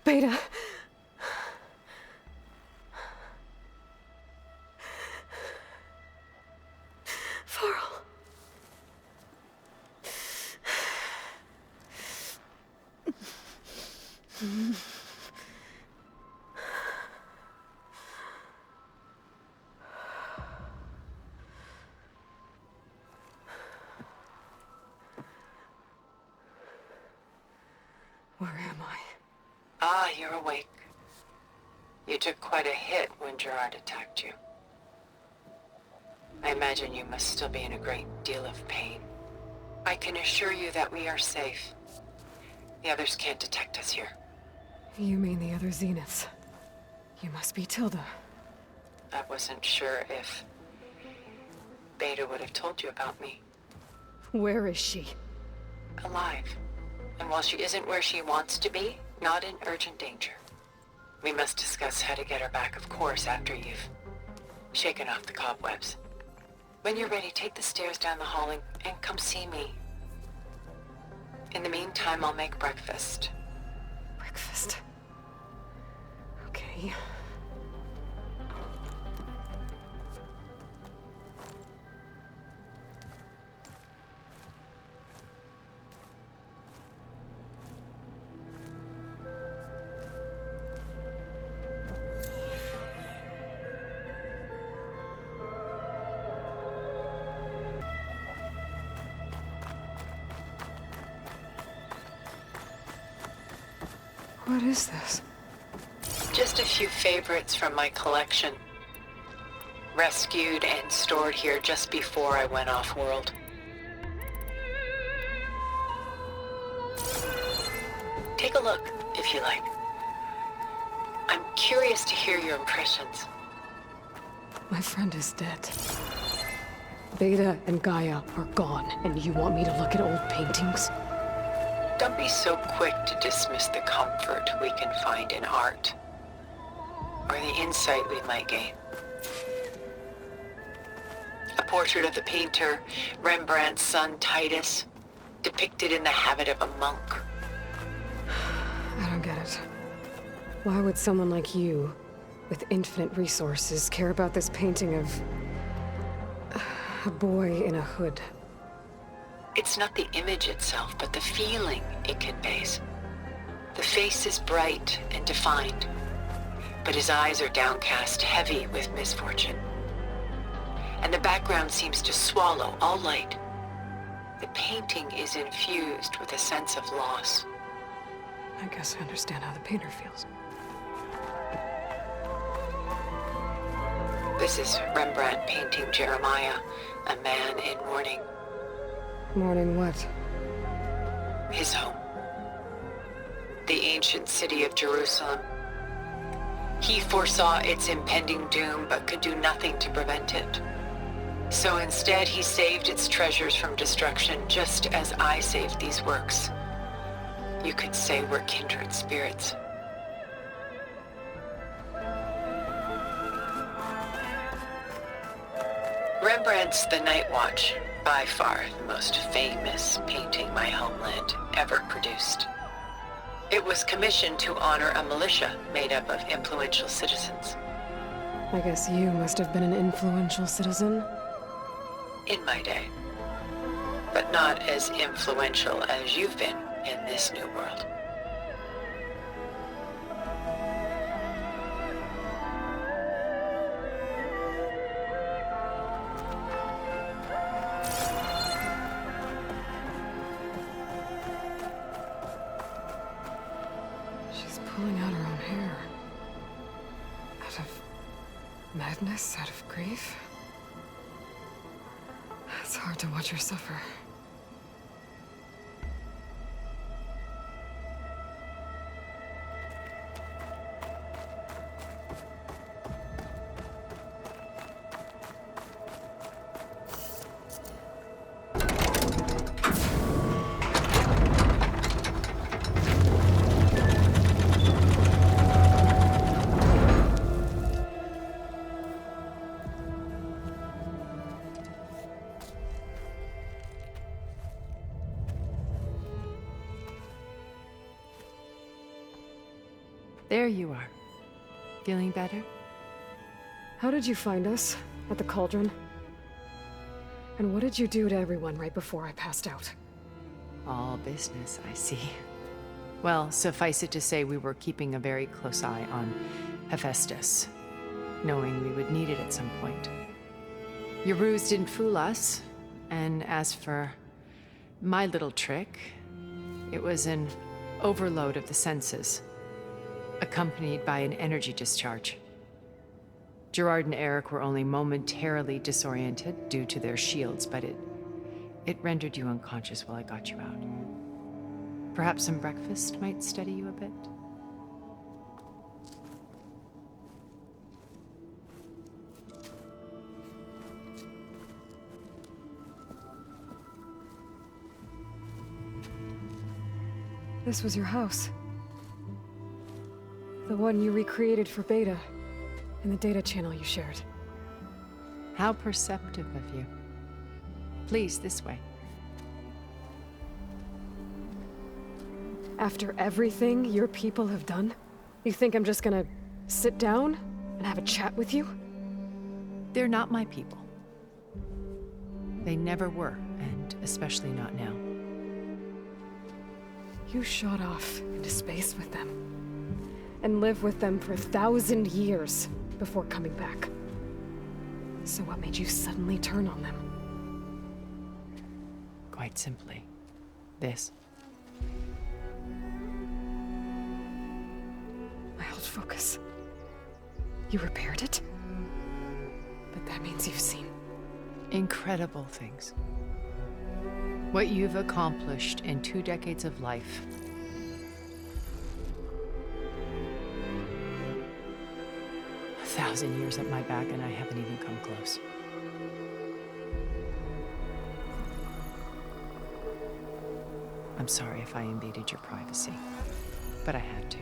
Beta. Farrell. Where am I? Ah, you're awake. You took quite a hit when Gerard attacked you. I imagine you must still be in a great deal of pain. I can assure you that we are safe. The others can't detect us here. You mean the other Zeniths? You must be Tilda. I wasn't sure if Beta would have told you about me. Where is she? Alive. And while she isn't where she wants to be, not in urgent danger. We must discuss how to get her back, of course, after you've shaken off the cobwebs. When you're ready, take the stairs down the hall and come see me. In the meantime, I'll make breakfast. Breakfast. Okay. What is this? Just a few favorites from my collection. Rescued and stored here just before I went off-world. Take a look, if you like. I'm curious to hear your impressions. My friend is dead. Beta and Gaia are gone, and you want me to look at old paintings? Don't be so quick to dismiss the comfort we can find in art, or the insight we might gain. A portrait of the painter, Rembrandt's son Titus, depicted in the habit of a monk. I don't get it. Why would someone like you, with infinite resources, care about this painting of a boy in a hood? It's not the image itself, but the feeling it conveys. The face is bright and defined, but his eyes are downcast, heavy with misfortune. And the background seems to swallow all light. The painting is infused with a sense of loss. I guess I understand how the painter feels. This is Rembrandt painting Jeremiah, a man in mourning. Mourning what? His home. The ancient city of Jerusalem. He foresaw its impending doom, but could do nothing to prevent it. So instead, he saved its treasures from destruction, just as I saved these works. You could say we're kindred spirits. Rembrandt's The Night Watch, by far the most famous painting my homeland ever produced. It was commissioned to honor a militia made up of influential citizens. I guess you must have been an influential citizen. In my day. But not as influential as you've been in this new world. She's pulling out her own hair. Out of madness, out of grief. It's hard to watch her suffer. There you are. Feeling better? How did you find us? At the cauldron? And what did you do to everyone right before I passed out? All business, I see. Well, suffice it to say we were keeping a very close eye on Hephaestus, knowing we would need it at some point. Your ruse didn't fool us, and as for my little trick, it was an overload of the senses, accompanied by an energy discharge. Gerard and Eric were only momentarily disoriented due to their shields, but it rendered you unconscious while I got you out. Perhaps some breakfast might steady you a bit? This was your house. The one you recreated for Beta, in the data channel you shared. How perceptive of you. Please, this way. After everything your people have done, you think I'm just gonna sit down and have a chat with you? They're not my people. They never were, and especially not now. You shot off into space with them, and lived with them for 1,000 years before coming back. So what made you suddenly turn on them? Quite simply, this. My old focus. You repaired it? But that means you've seen Incredible things. What you've accomplished in 2 decades of life. A 1,000 years at my back and I haven't even come close. I'm sorry if I invaded your privacy, but I had to.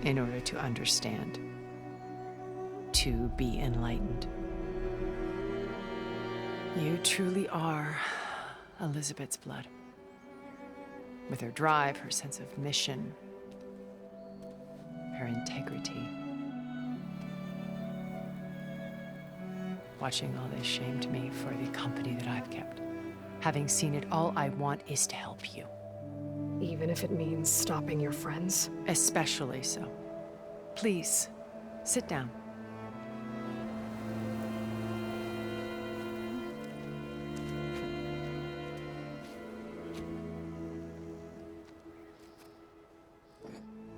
In order to understand. To be enlightened. You truly are Elizabeth's blood. With her drive, her sense of mission, her integrity. Watching all this shamed me for the company that I've kept. Having seen it, all I want is to help you. even if it means stopping your friends. Especially so. Please, sit down.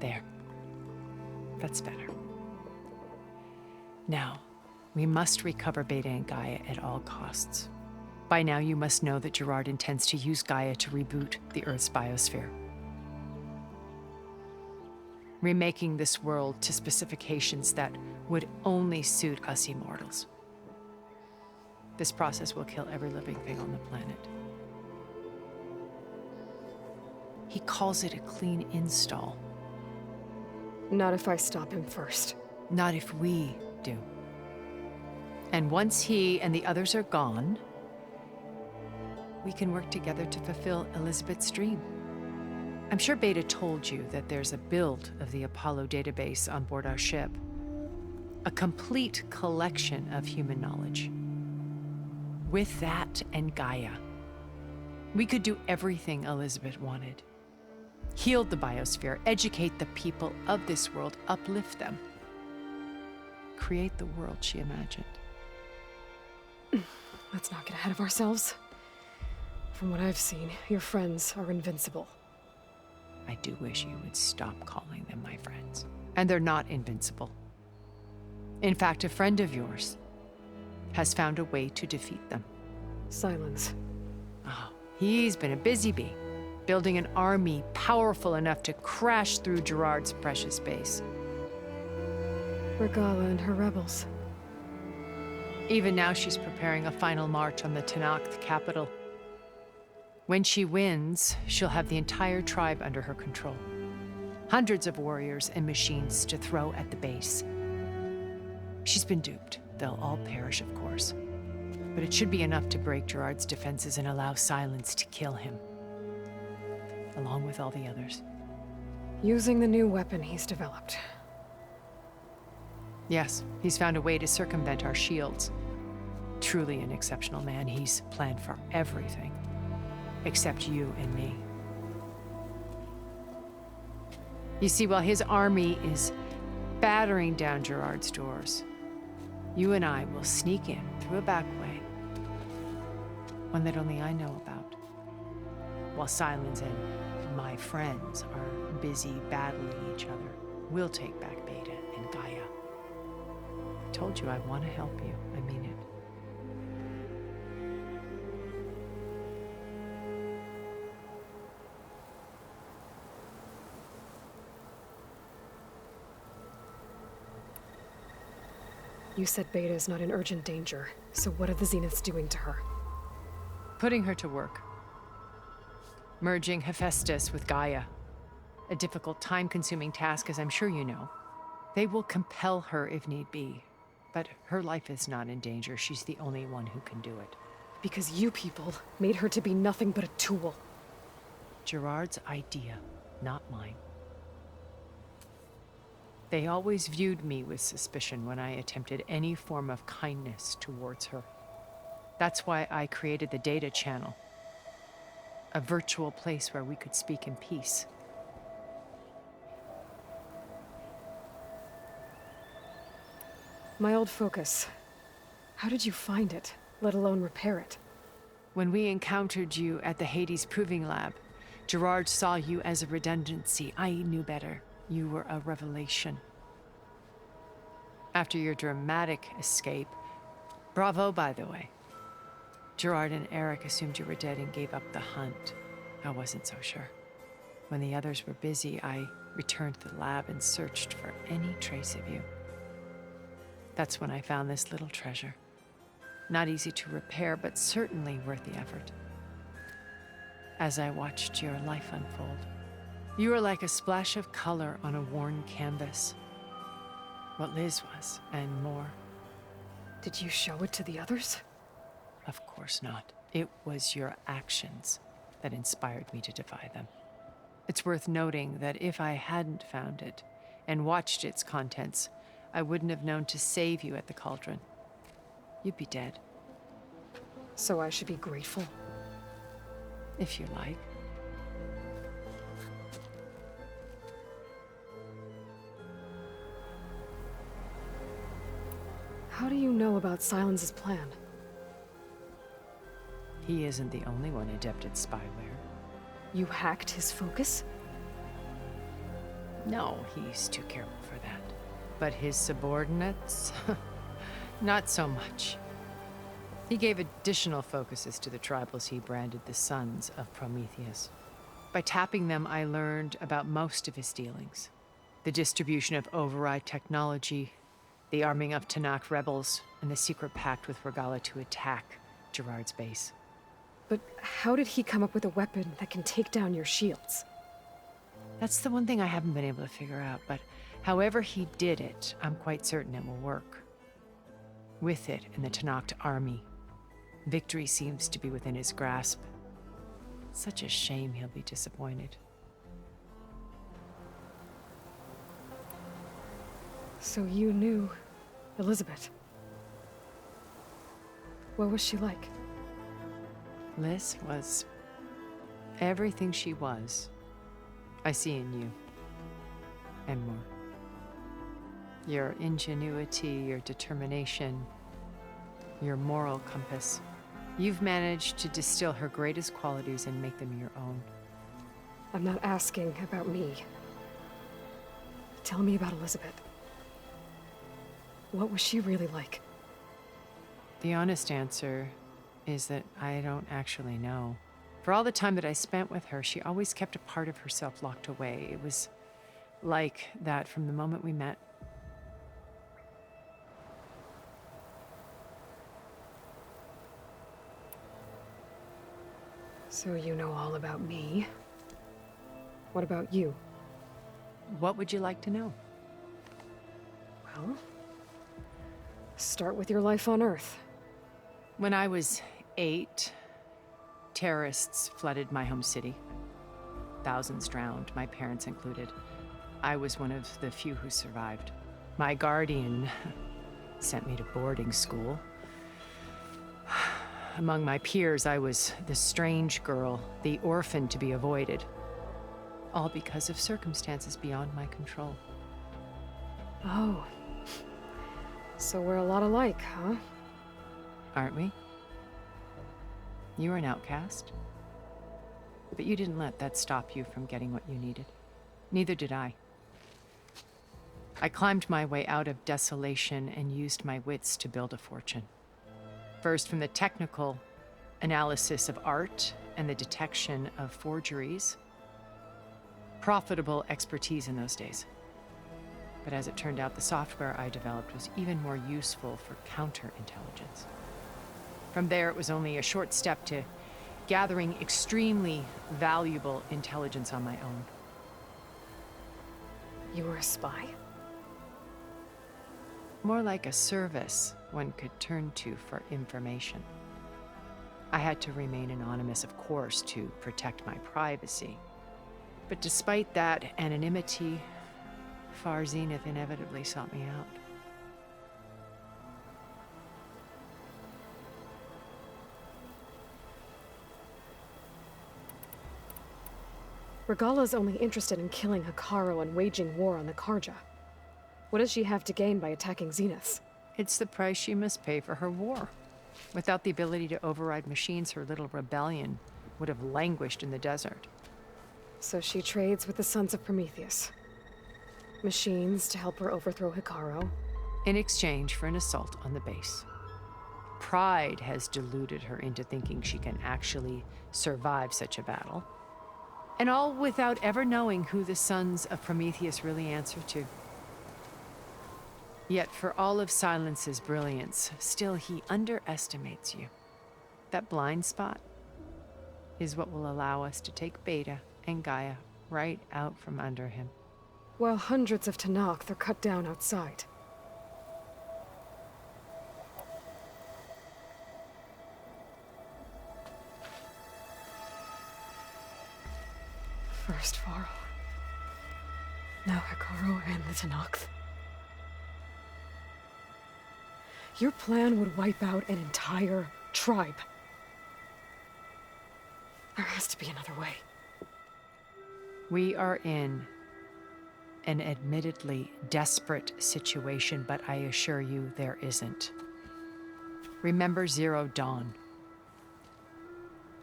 There. That's better. Now, we must recover Beta and Gaia at all costs. By now, you must know that Gerard intends to use Gaia to reboot the Earth's biosphere. Remaking this world to specifications that would only suit us immortals. This process will kill every living thing on the planet. He calls it a clean install. Not if I stop him first. Not if we do. And once he and the others are gone, we can work together to fulfill Elizabeth's dream. I'm sure Beta told you that there's a build of the Apollo database on board our ship. A complete collection of human knowledge. With that and Gaia, we could do everything Elizabeth wanted. Heal the biosphere, educate the people of this world, uplift them. Create the world she imagined. Let's not get ahead of ourselves. From what I've seen, your friends are invincible. I do wish you would stop calling them my friends. And they're not invincible. In fact, a friend of yours has found a way to defeat them. Silence. Oh, he's been a busy bee, building an army powerful enough to crash through Gerard's precious base. Regala and her rebels. Even now, she's preparing a final march on the Tenakth capital. When she wins, she'll have the entire tribe under her control. Hundreds of warriors and machines to throw at the base. She's been duped. They'll all perish, of course. But it should be enough to break Gerard's defenses and allow Silence to kill him. Along with all the others. Using the new weapon he's developed. Yes, he's found a way to circumvent our shields. Truly an exceptional man. He's planned for everything. Except you and me. You see, while his army is battering down Gerard's doors, you and I will sneak in through a back way. One that only I know about. While Silence and my friends are busy battling each other, we'll take back Beta and Gaia. I told you I want to help you. I mean it. You said Beta is not in urgent danger, so what are the Zeniths doing to her? Putting her to work. Merging Hephaestus with Gaia. A difficult, time-consuming task, as I'm sure you know. They will compel her if need be. But her life is not in danger. She's the only one who can do it. Because you people made her to be nothing but a tool. Gerard's idea, not mine. They always viewed me with suspicion when I attempted any form of kindness towards her. That's why I created the data channel. A virtual place where we could speak in peace. My old focus. How did you find it, let alone repair it? When we encountered you at the Hades Proving Lab, Gerard saw you as a redundancy. I knew better. You were a revelation. After your dramatic escape, bravo, by the way. Gerard and Eric assumed you were dead and gave up the hunt. I wasn't so sure. When the others were busy, I returned to the lab and searched for any trace of you. That's when I found this little treasure. Not easy to repair, but certainly worth the effort. As I watched your life unfold, you were like a splash of color on a worn canvas. What Liz was, and more. Did you show it to the others? Of course not. It was your actions that inspired me to defy them. It's worth noting that if I hadn't found it and watched its contents, I wouldn't have known to save you at the cauldron. You'd be dead. So I should be grateful? If you like. How do you know about Silence's plan? He isn't the only one adept at spyware. You hacked his focus? No, he's too careful for that. But his subordinates? Not so much. He gave additional focuses to the tribals he branded the Sons of Prometheus. By tapping them, I learned about most of his dealings. The distribution of override technology, the arming of Tanakh rebels, and the secret pact with Regala to attack Gerard's base. But how did he come up with a weapon that can take down your shields? That's the one thing I haven't been able to figure out, but however he did it, I'm quite certain it will work. With it and the Tanakh army, victory seems to be within his grasp. Such a shame he'll be disappointed. So you knew Elizabeth. What was she like? Liz was everything she was. I see in you. And more. Your ingenuity, your determination, your moral compass. You've managed to distill her greatest qualities and make them your own. I'm not asking about me. Tell me about Elizabeth. What was she really like? The honest answer is that I don't actually know. For all the time that I spent with her, she always kept a part of herself locked away. It was like that from the moment we met. So you know all about me. What about you? What would you like to know? Well, start with your life on Earth. When I was 8, terrorists flooded my home city. Thousands drowned, my parents included. I was one of the few who survived. My guardian sent me to boarding school. Among my peers, I was the strange girl, the orphan to be avoided. All because of circumstances beyond my control. Oh. So we're a lot alike, huh? Aren't we? You were an outcast. But you didn't let that stop you from getting what you needed. Neither did I. I climbed my way out of desolation and used my wits to build a fortune. First, from the technical analysis of art and the detection of forgeries. Profitable expertise in those days. But as it turned out, the software I developed was even more useful for counterintelligence. From there, it was only a short step to gathering extremely valuable intelligence on my own. You were a spy? More like a service one could turn to for information. I had to remain anonymous, of course, to protect my privacy. But despite that anonymity, Far Zenith inevitably sought me out. Regala's only interested in killing Hekarro and waging war on the Karja. What does she have to gain by attacking Zeniths? It's the price she must pay for her war. Without the ability to override machines, her little rebellion would have languished in the desert. So she trades with the Sons of Prometheus. Machines to help her overthrow Hekarro. In exchange for an assault on the base. Pride has deluded her into thinking she can actually survive such a battle. And all without ever knowing who the Sons of Prometheus really answer to. Yet for all of Silence's brilliance, still he underestimates you. That blind spot is what will allow us to take Beta and Gaia right out from under him. While hundreds of Tenakth are cut down outside. First Varl. Now Hekarro and the Tenakth. Your plan would wipe out an entire tribe. There has to be another way. We are in an admittedly desperate situation, but I assure you there isn't. Remember Zero Dawn.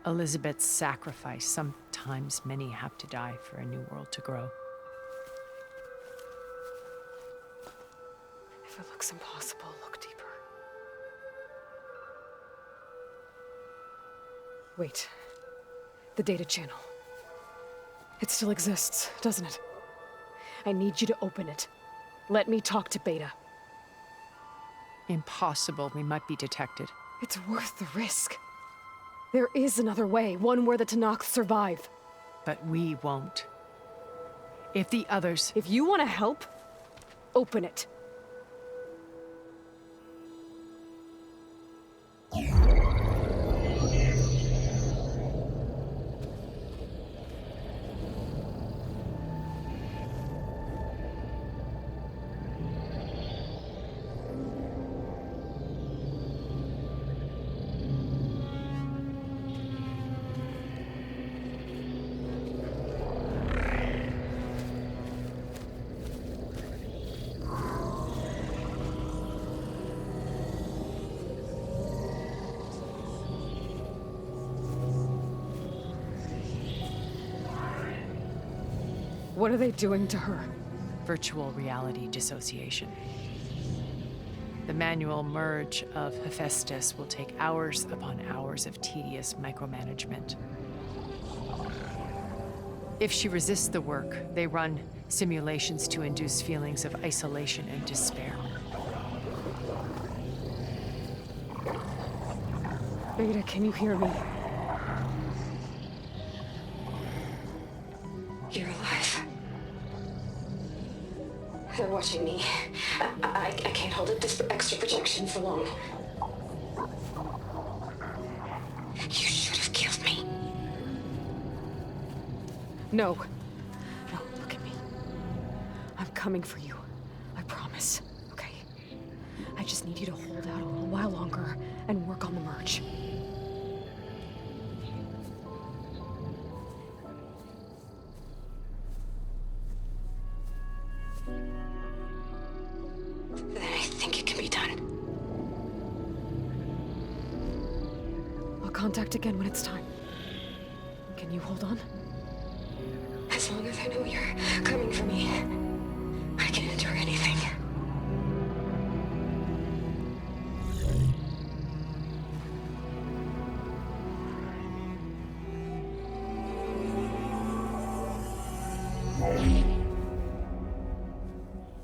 Elizabeth's sacrifice. Sometimes many have to die for a new world to grow. If it looks impossible, look deeper. Wait. The data channel. It still exists, doesn't it? I need you to open it. Let me talk to Beta. Impossible. We might be detected. It's worth the risk. There is another way, one where the Tenakth survive. But we won't. If the others... If you want to help, open it. What are they doing to her? Virtual reality dissociation. The manual merge of Hephaestus will take hours upon hours of tedious micromanagement. If she resists the work, they run simulations to induce feelings of isolation and despair. Beta, can you hear me? You're alive. They're watching me. I can't hold up this extra projection for long. You should have killed me. No. No, look at me. coming for you. I promise, okay? I just need you to hold out a little while longer and work on the merge. Then I think it can be done. I'll contact again when it's time. Can you hold on? As long as I know you're coming for me, I can endure anything.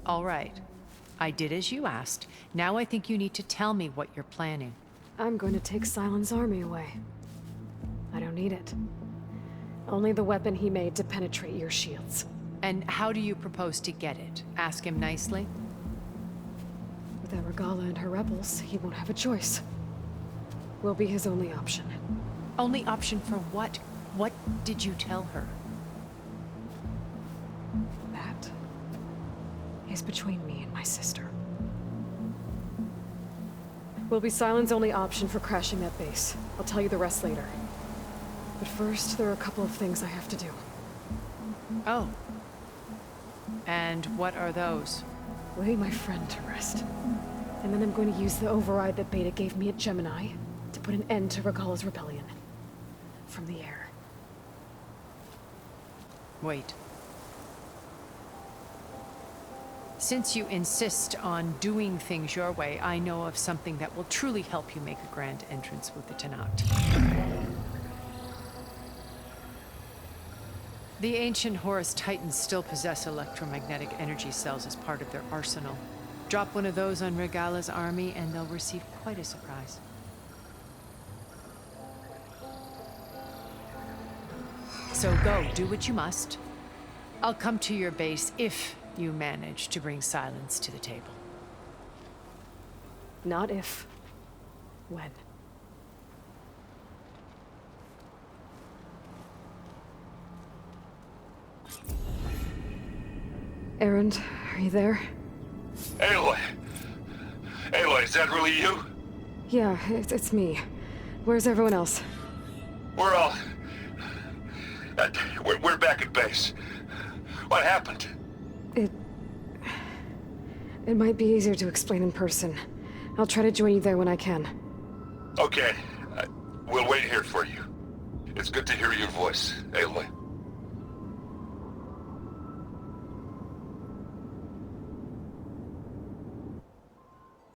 All right. I did as you asked. Now I think you need to tell me what you're planning. I'm going to take Silent's army away. I don't need it. Only the weapon he made to penetrate your shields. And how do you propose to get it? Ask him nicely? Without Regala and her rebels, he won't have a choice. We'll be his only option. Only option for what? What did you tell her? That is between me and my sister. Will be Silent's only option for crashing that base. I'll tell you the rest later. But first, there are a couple of things I have to do. Oh. And what are those? Lay my friend to rest. And then I'm going to use the override that Beta gave me at Gemini to put an end to Regala's rebellion. From the air. Wait. Since you insist on doing things your way, I know of something that will truly help you make a grand entrance with the Tenat. The ancient Horus Titans still possess electromagnetic energy cells as part of their arsenal. Drop one of those on Regala's army and they'll receive quite a surprise. So go, do what you must. I'll come to your base if you manage to bring Silence to the table. Not if. When. Erend, are you there? Aloy! Aloy, is that really you? Yeah, it's me. Where's everyone else? We're all... we're back at base. What happened? It might be easier to explain in person. I'll try to join you there when I can. Okay. We'll wait here for you. It's good to hear your voice, Aloy.